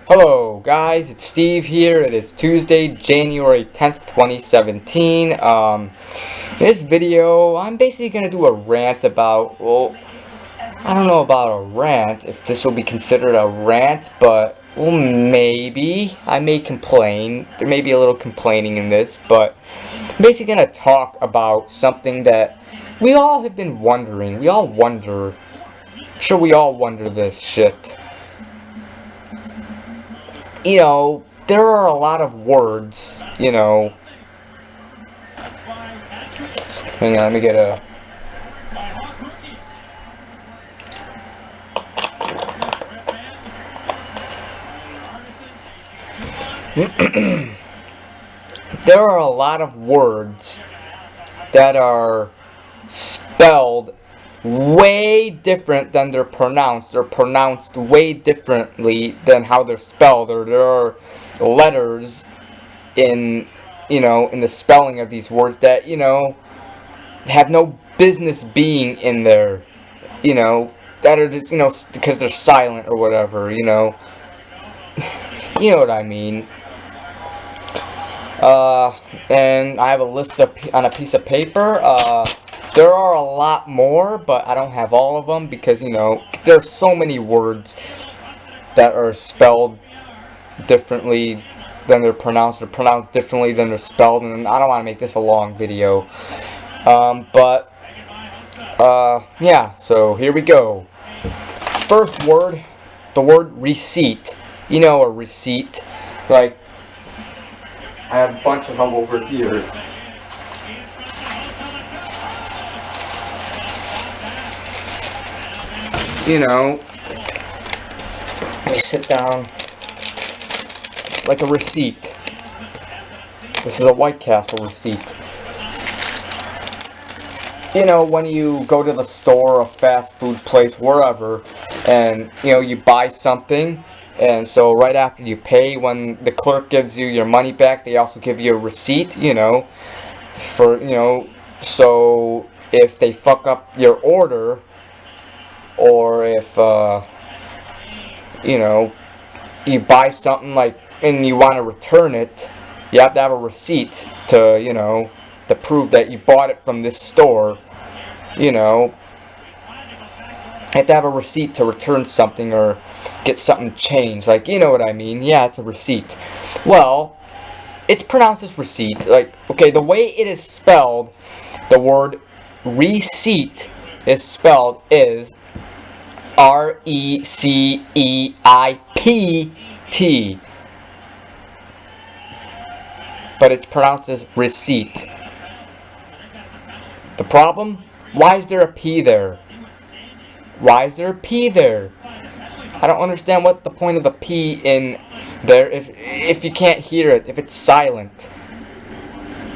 Hello guys, it's Steve here. It is Tuesday, January 10th, 2017. In this video, I'm basically going to do a rant about, well, I don't know about a rant, if this will be considered a rant, but, well, maybe. I may complain. There may be a little complaining in this, but I'm basically going to talk about something that we all have been wondering. We all wonder. I'm sure we all wonder this shit. You know, there are a lot of words, you know. Hang on, let me get a... There are a lot of words that are spelled way different than they're pronounced. They're pronounced way differently than how they're spelled. Or there are letters in, in the spelling of these words that, have no business being in there. That are just, because they're silent or whatever, You know what I mean. And I have a list on a piece of paper. There are a lot more, but I don't have all of them because, there's so many words that are spelled differently than they're pronounced, or pronounced differently than they're spelled, and I don't want to make this a long video. Yeah, so here we go. First word, the word receipt. You know, a receipt. Like, I have a bunch of them over here. Let me sit down. Like a receipt. This is a White Castle receipt. When you go to the store, a fast food place, wherever, and, you buy something, and so right after you pay, when the clerk gives you your money back, they also give you a receipt, so if they fuck up your order, or if, you buy something, and you want to return it, you have to have a receipt to, to prove that you bought it from this store, You have to have a receipt to return something or get something changed. You know what I mean? Yeah, it's a receipt. Well, it's pronounced as receipt. Okay, the way it is spelled, the word receipt is spelled is R-E-C-E-I-P-T. But it's pronounced as receipt. The problem? Why is there a P there? Why is there a P there? I don't understand what the point of the P in there if you can't hear it, if it's silent.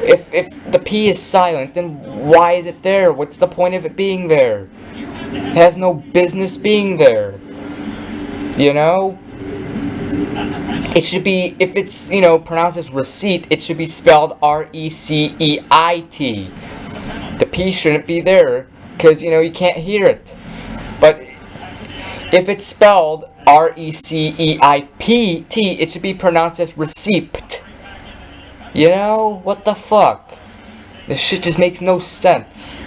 If the P is silent, then why is it there? What's the point of it being there? It has no business being there. It should be, if it's, pronounced as receipt, it should be spelled R-E-C-E-I-T. The P shouldn't be there, because, you can't hear it. But if it's spelled R-E-C-E-I-P-T, it should be pronounced as receipt. What the fuck? This shit just makes no sense.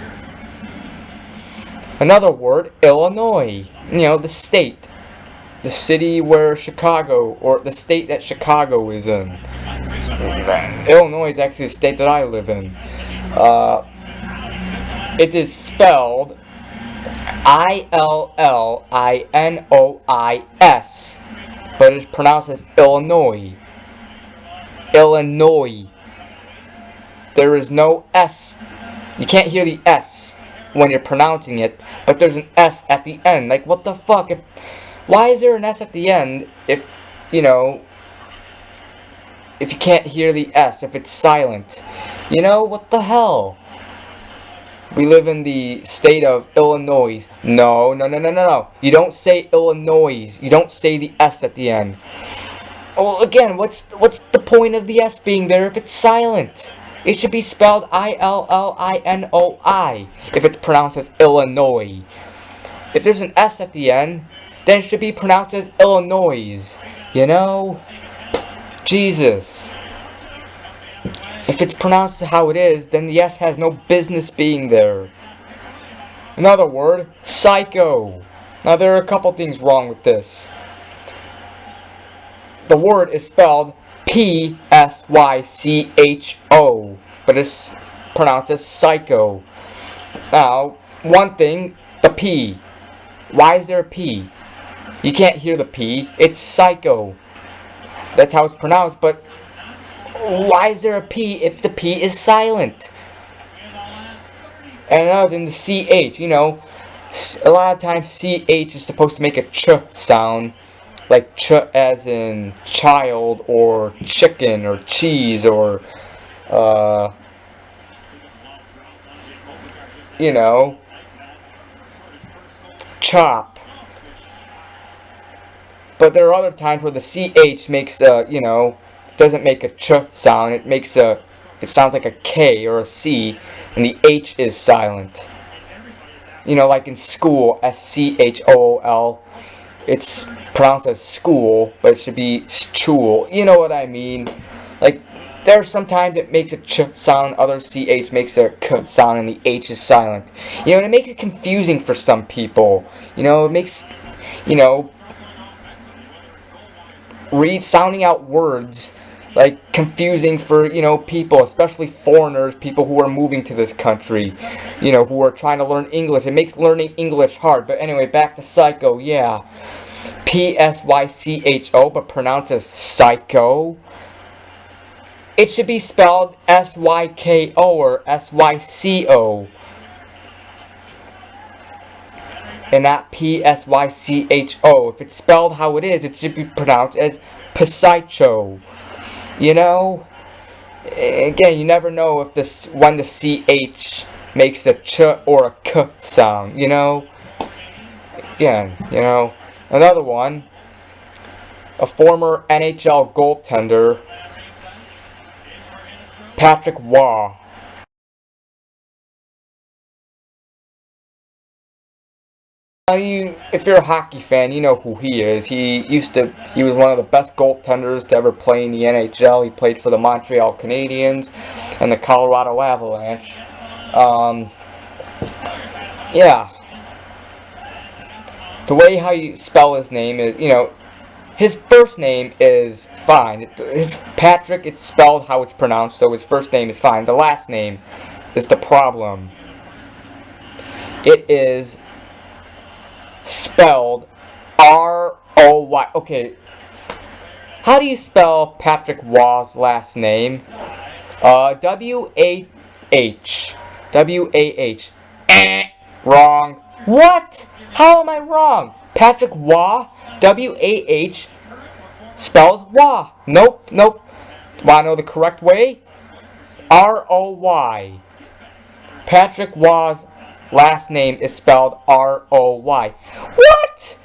Another word, Illinois. The state. The city where Chicago, or the state that Chicago is in. Illinois is actually the state that I live in. It is spelled I-L-L-I-N-O-I-S, but it's pronounced as Illinois. Illinois. There is no S. You can't hear the S when you're pronouncing it, but there's an S at the end. What the fuck? Why is there an S at the end if you can't hear the S, if it's silent? What the hell? We live in the state of Illinois. No. You don't say Illinois. You don't say the S at the end. Well, again, what's the point of the S being there if it's silent? It should be spelled I-L-L-I-N-O-I if it's pronounced as Illinois. If there's an S at the end, then it should be pronounced as Illinois. You know? Jesus. If it's pronounced how it is, then the S has no business being there. Another word, psycho. Now there are a couple things wrong with this. The word is spelled P-S-Y-C-H-O, but it's pronounced as psycho. Now, one thing, the P. Why is there a P? You can't hear the P. It's psycho. That's how it's pronounced, but why is there a P if the P is silent? And another than the CH, you know, a lot of times CH is supposed to make a ch sound, like ch as in child, or chicken, or cheese, or, you know, chop. But there are other times where the CH makes you know, doesn't make a ch sound. It makes it sounds like a K or a C, and the H is silent. You know, like in school, S-C-H-O-O-L. It's pronounced as school, but it should be school. You know what I mean? Like, there's sometimes it makes a ch sound, other CH makes a k sound, and the H is silent. You know, and it makes it confusing for some people. You know, it makes, you know, sounding out words like confusing for, you know, people, especially foreigners, people who are moving to this country, you know, who are trying to learn English. It makes learning English hard. But anyway, back to psycho. Yeah, P-S-Y-C-H-O, but pronounced as psycho. It should be spelled S-Y-K-O or S-Y-C-O, and not P-S-Y-C-H-O. If it's spelled how it is, it should be pronounced as Psycho. You know? Again, you never know if when the CH makes a ch or a k sound, you know? Again, you know. Another one, a former NHL goaltender, Patrick Waugh. If you're a hockey fan, you know who he is. He was one of the best goaltenders to ever play in the NHL. He played for the Montreal Canadiens and the Colorado Avalanche. Yeah. The way how you spell his name is, you know, his first name is fine. His Patrick, it's spelled how it's pronounced, so his first name is fine. The last name is the problem. It is spelled R-O-Y. Okay, how do you spell Patrick Waugh's last name? W-A-H. W-A-H. Wrong. What? How am I wrong? Patrick Waugh, W-A-H, spells Waugh. Nope, nope. Want to know the correct way? R-O-Y. Patrick Waugh's last name is spelled R-O-Y. What?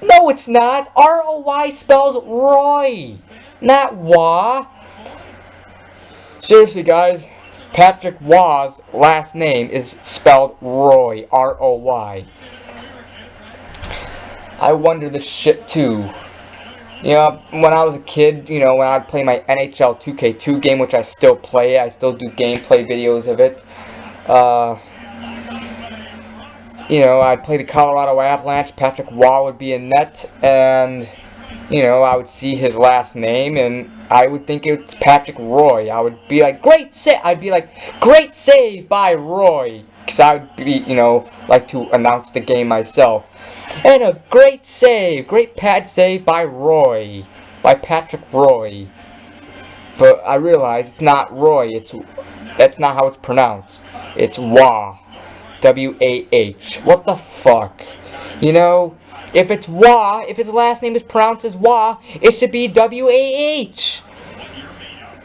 No, it's not. R-O-Y spells Roy, not Waugh. Seriously, guys, Patrick Waugh's last name is spelled Roy, R-O-Y. I wonder this shit too. You know, when I was a kid, you know, when I'd play my NHL 2K2 game, which I still play, I still do gameplay videos of it. You know, I'd play the Colorado Avalanche, Patrick Waugh would be in net, and, you know, I would see his last name, and I would think it's Patrick Roy. I would be like, great save by Roy, because I would be, you know, like to announce the game myself. And a great pad save by Roy, by Patrick Roy. But I realized it's not Roy, that's not how it's pronounced. It's Waugh. W-A-H. What the fuck? You know, if it's Waugh, if his last name is pronounced as Waugh, it should be W-A-H.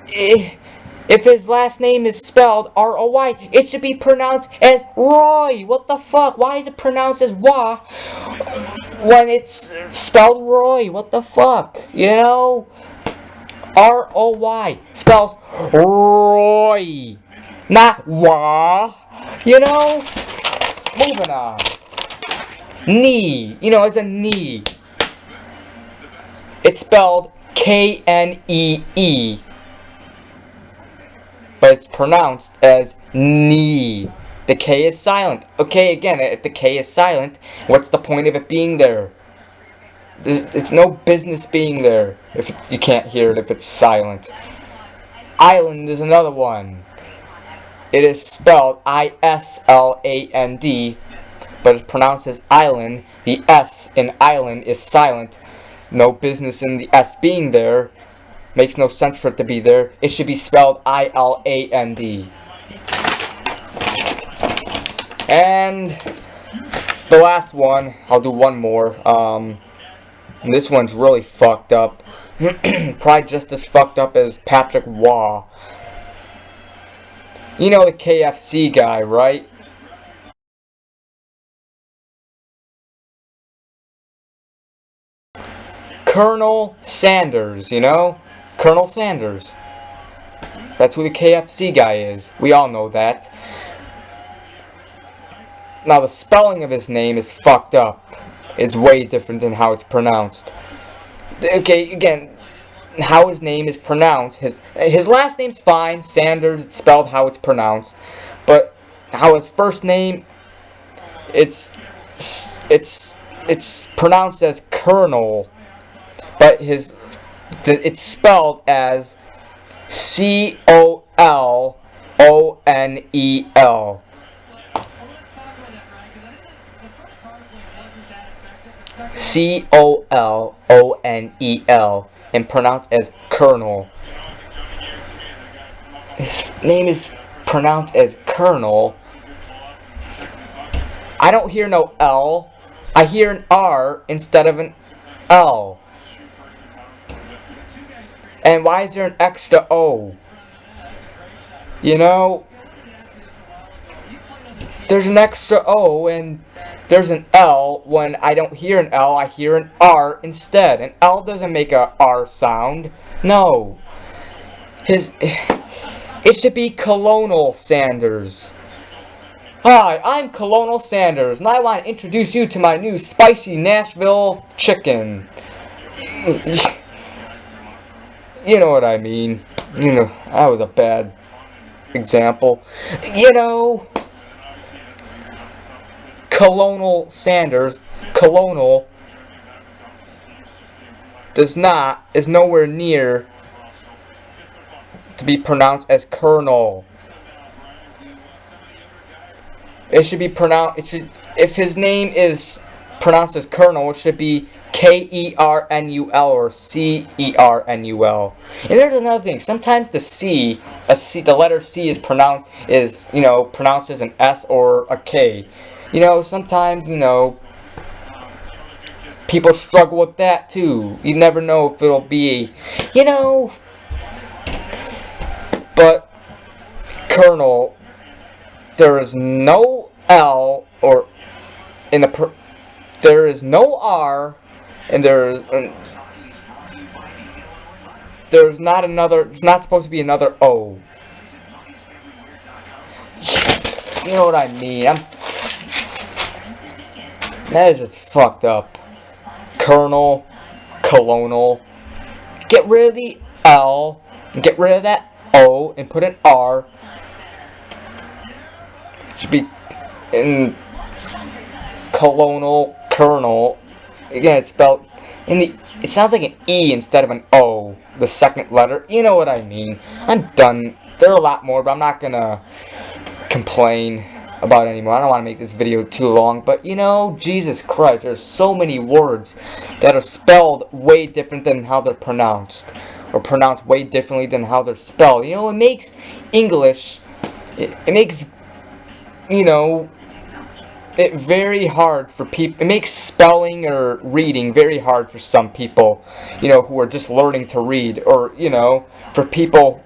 If his last name is spelled R-O-Y, it should be pronounced as Roy. What the fuck? Why is it pronounced as Waugh when it's spelled Roy? What the fuck? You know? R-O-Y spells Roy, not Waugh. You know? Moving on. Knee. You know, it's a knee. It's spelled Knee, but it's pronounced as knee. The K is silent. Okay, again, if the K is silent, what's the point of it being there? It's no business being there if you can't hear it if it's silent. Island is another one. It is spelled I-S-L-A-N-D, but it's pronounced as island. The S in island is silent. No business in the S being there. Makes no sense for it to be there. It should be spelled I-L-A-N-D. And the last one, I'll do one more. And this one's really fucked up. Probably just as fucked up as Patrick Waugh. You know the KFC guy, right? Colonel Sanders, you know? Colonel Sanders. That's who the KFC guy is. We all know that. Now the spelling of his name is fucked up. It's way different than how it's pronounced. Okay, again, how his name is pronounced. His last name's fine, Sanders, it's spelled how it's pronounced. But how his first name, it's pronounced as Colonel. But it's spelled as C-O-L-O-N-E-L. C-O-L-O-N-E-L, and pronounced as Colonel. His name is pronounced as Colonel. I don't hear no L. I hear an R instead of an L. And why is there an extra O? You know, there's an extra O and there's an L. When I don't hear an L, I hear an R instead. An L doesn't make a R sound. No. It should be Colonel Sanders. Hi, I'm Colonel Sanders, and I want to introduce you to my new spicy Nashville chicken. You know what I mean. You know, that was a bad example. You know, Colonel Sanders, Colonel, is nowhere near to be pronounced as Colonel. It should be pronounced, if his name is pronounced as Colonel, it should be K-E-R-N-U-L or C-E-R-N-U-L. And there's another thing. Sometimes the letter C is pronounced as an S or a K. You know, sometimes, people struggle with that too. You never know if it'll be, but Colonel, there is no L or there is no R. And there's not supposed to be another O. You know what I mean? That is just fucked up. Colonel, Colonel. Get rid of the L, and get rid of that O, and put an R. Should be in Colonel, Colonel. Again, it's spelled it sounds like an E instead of an O, the second letter. You know what I mean. I'm done. There are a lot more, but I'm not gonna complain about it anymore. I don't want to make this video too long, but Jesus Christ, there's so many words that are spelled way different than how they're pronounced, or pronounced way differently than how they're spelled. It makes English, it makes, it very hard for people. It makes spelling or reading very hard for some people, who are just learning to read, or, for people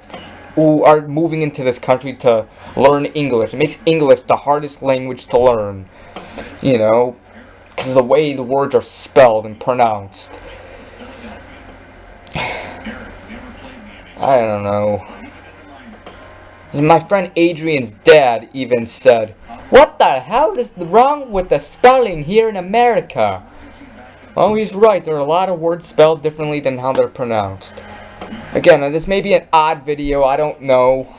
who are moving into this country to learn English. It makes English the hardest language to learn, because of the way the words are spelled and pronounced. I don't know. And my friend Adrian's dad even said, "What the hell is wrong with the spelling here in America?" Oh, he's right. There are a lot of words spelled differently than how they're pronounced. Again, this may be an odd video. I don't know.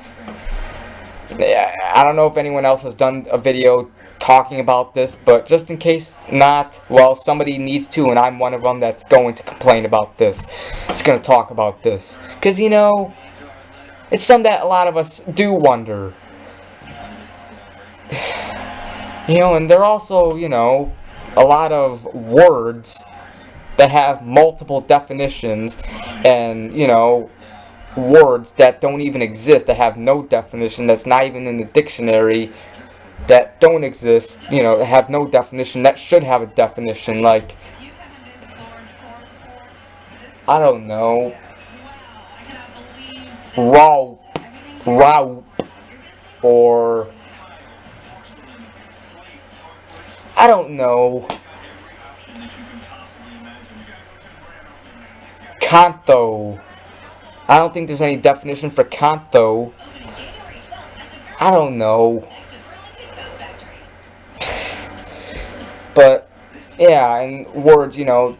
I don't know if anyone else has done a video talking about this, but just in case not, well, somebody needs to, and I'm one of them that's going to complain about this. It's going to talk about this. Because, you know, it's something that a lot of us do wonder. You know, and there are also, you know, a lot of words that have multiple definitions, and, you know, words that don't even exist, that have no definition, that's not even in the dictionary, that don't exist, you know, that have no definition, that should have a definition, like, I don't know, route, or, I don't know, canto. I don't think there's any definition for canto. I don't know. But, yeah, and words, you know,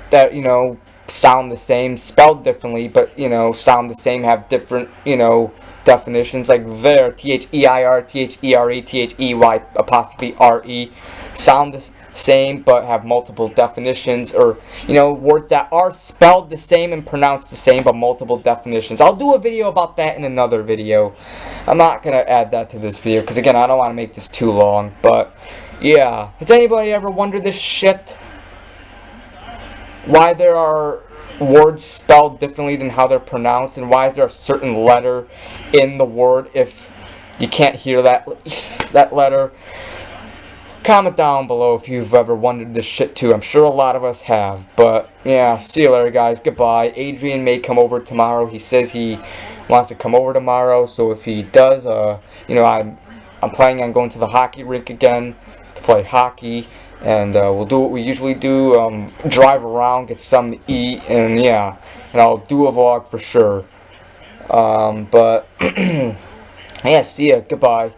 that, you know, sound the same, spelled differently, but, you know, sound the same, have different, you know, definitions, like there, T-H-E-I-R, T-H-E-R-E, T-H-E-Y, apostrophe R-E, sound the same, but have multiple definitions, or, you know, words that are spelled the same and pronounced the same, but multiple definitions. I'll do a video about that in another video. I'm not going to add that to this video, because again, I don't want to make this too long, but, yeah. Has anybody ever wondered this shit? Why there are words spelled differently than how they're pronounced, and why is there a certain letter in the word if you can't hear that letter? Comment down below if you've ever wondered this shit too. I'm sure a lot of us have. But yeah, see you later, guys. Goodbye. Adrian may come over tomorrow. He says he wants to come over tomorrow. So if he does, you know, I'm planning on going to the hockey rink again to play hockey, and we'll do what we usually do. Drive around, get something to eat, and yeah, and I'll do a vlog for sure. But yeah, see ya. Goodbye.